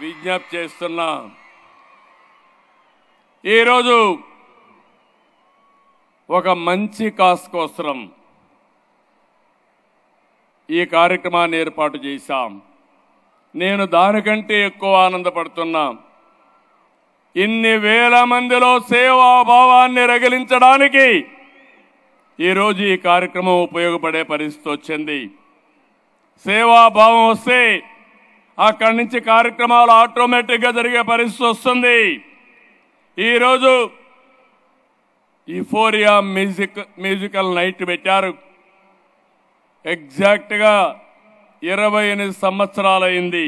విజ్ఞప్తి చేస్తున్నా. ఈరోజు ఒక మంచి కాస్ కోసం ఈ కార్యక్రమాన్ని ఏర్పాటు చేశాం. నేను దానికంటే ఎక్కువ ఆనందపడుతున్నా. ఇన్ని వేల మందిలో సేవాభావాన్ని రగిలించడానికి ఈరోజు ఈ కార్యక్రమం ఉపయోగపడే పరిస్థితి వచ్చింది. సేవాభావం వస్తే అక్కడి నుంచి కార్యక్రమాలు ఆటోమేటిక్గా జరిగే పరిస్థితి వస్తుంది. ఈరోజు యూఫోరియా మ్యూజికల్ నైట్ పెట్టారు. ఎగ్జాక్ట్గా 28 సంవత్సరాలైంది.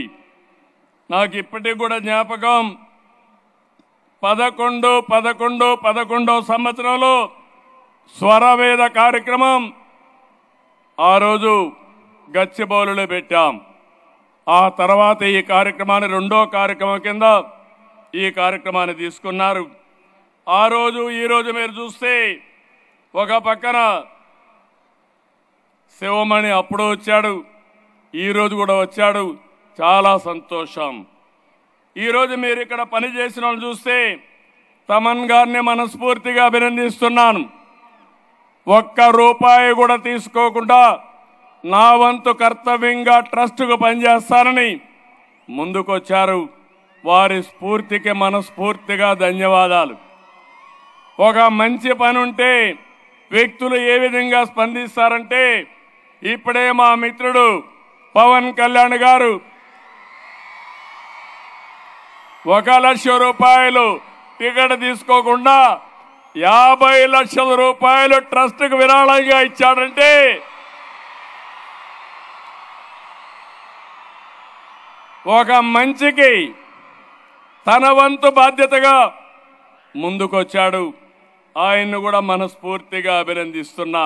నాకు ఇప్పటికి కూడా జ్ఞాపకం. 11 సంవత్సరంలో స్వరవేద కార్యక్రమం ఆ రోజు గచ్చిబౌలిలో పెట్టాం. ఆ తర్వాత ఈ కార్యక్రమాన్ని రెండో కార్యక్రమం కింద ఈ కార్యక్రమాన్ని తీసుకున్నారు. ఆ రోజు ఈ రోజు మీరు చూస్తే ఒక పక్కన శివమణి అప్పుడు వచ్చాడు, ఈరోజు కూడా వచ్చాడు. చాలా సంతోషం. ఈరోజు మీరు ఇక్కడ పనిచేసిన వాళ్ళు చూస్తే తమన్ గారిని మనస్ఫూర్తిగా అభినందిస్తున్నాను. ₹1 కూడా తీసుకోకుండా నా వంతు కర్తవ్యంగా ట్రస్టుకు పనిచేస్తానని ముందుకొచ్చారు. వారి స్ఫూర్తికి మనస్ఫూర్తిగా ధన్యవాదాలు. ఒక మంచి పని ఉంటే వ్యక్తులు ఏ విధంగా స్పందిస్తారంటే, ఇప్పుడే మా మిత్రుడు పవన్ కళ్యాణ్ గారు ₹1,00,000 టికెట్ తీసుకోకుండా ₹50 లక్షల ట్రస్టుకు విరాళంగా ఇచ్చాడంటే ఒక మంచికి తన వంతు బాధ్యతగా ముందుకొచ్చాడు. ఆయన్ను కూడా మనస్ఫూర్తిగా అభినందిస్తున్నా.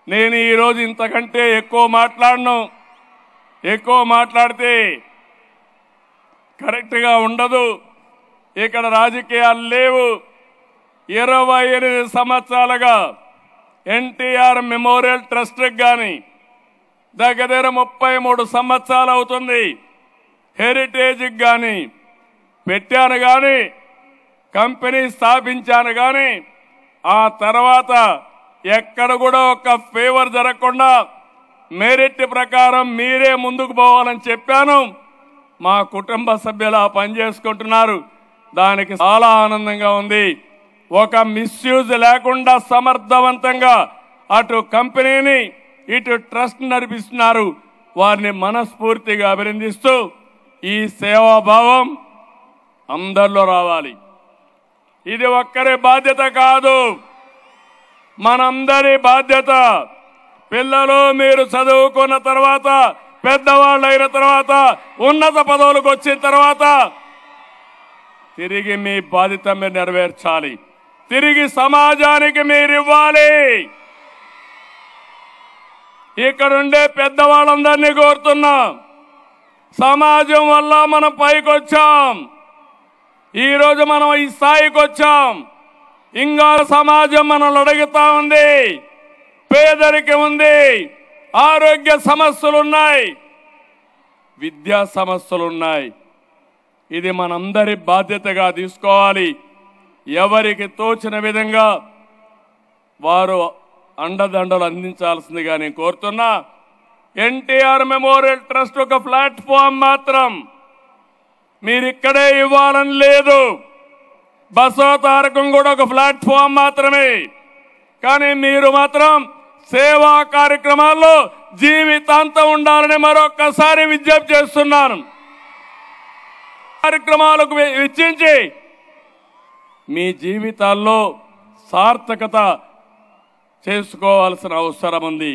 నేను ఈరోజు ఇంతకంటే ఎక్కువ మాట్లాడితే కరెక్ట్గా ఉండదు. ఇక్కడ రాజకీయాలు లేవు. 28 సంవత్సరాలుగా ఎన్టీఆర్ మెమోరియల్ ట్రస్ట్కి కానీ దగ్గర 33 సంవత్సరాలు అవుతుంది. హెరిటేజ్కి కానీ పెట్టాను, కానీ కంపెనీ స్థాపించాను, కానీ ఆ తర్వాత ఎక్కడ కూడా ఒక ఫేవర్ జరగకుండా మెరిట్ ప్రకారం మీరే ముందుకు పోవాలని చెప్పాను. మా కుటుంబ సభ్యులు పనిచేసుకుంటున్నారు. దానికి చాలా ఆనందంగా ఉంది. ఒక మిస్యూజ్ లేకుండా సమర్థవంతంగా అటు కంపెనీని ఇటు ట్రస్ట్ నడిపిస్తున్నారు. వారిని మనస్ఫూర్తిగా అభినందిస్తూ ఈ సేవాభావం అందరిలో రావాలి. ఇది ఒక్కరి బాధ్యత కాదు, మనందరి బాధ్యత. పిల్లలు మీరు చదువుకున్న తర్వాత, పెద్దవాళ్ళు అయిన తర్వాత, ఉన్నత పదవులకు వచ్చిన తర్వాత తిరిగి మీ బాధ్యత మీరు నెరవేర్చాలి. తిరిగి సమాజానికి మీరు ఇవ్వాలి. ఇక్కడుండే పెద్దవాళ్ళందరినీ కోరుతున్నా, సమాజం వల్ల మనం పైకి వచ్చాం. ఈరోజు మనం ఈ స్థాయికి వచ్చాం. ఇంకా సమాజం మనల్ని అడుగుతా ఉంది. పేదరికం ఉంది, ఆరోగ్య సమస్యలున్నాయి, విద్యా సమస్యలున్నాయి. ఇది మనందరి బాధ్యతగా తీసుకోవాలి. ఎవరికి తోచిన విధంగా వారు అండదండలు అందించాల్సిందిగా నేను కోరుతున్నా. ఎన్టీఆర్ మెమోరియల్ ట్రస్ట్ ఒక ప్లాట్ఫామ్ మాత్రం. మీరు ఇక్కడే ఇవ్వాలని లేదు. బసవతారకం కూడా ఒక ప్లాట్ఫామ్ మాత్రమే. కానీ మీరు మాత్రం సేవా కార్యక్రమాల్లో జీవితాంతం ఉండాలని మరొక్కసారి విజ్ఞప్తి చేస్తున్నాను. కార్యక్రమాలకు వెచ్చించి మీ జీవితాల్లో సార్థకత చేసుకోవాల్సిన అవసరం ఉంది.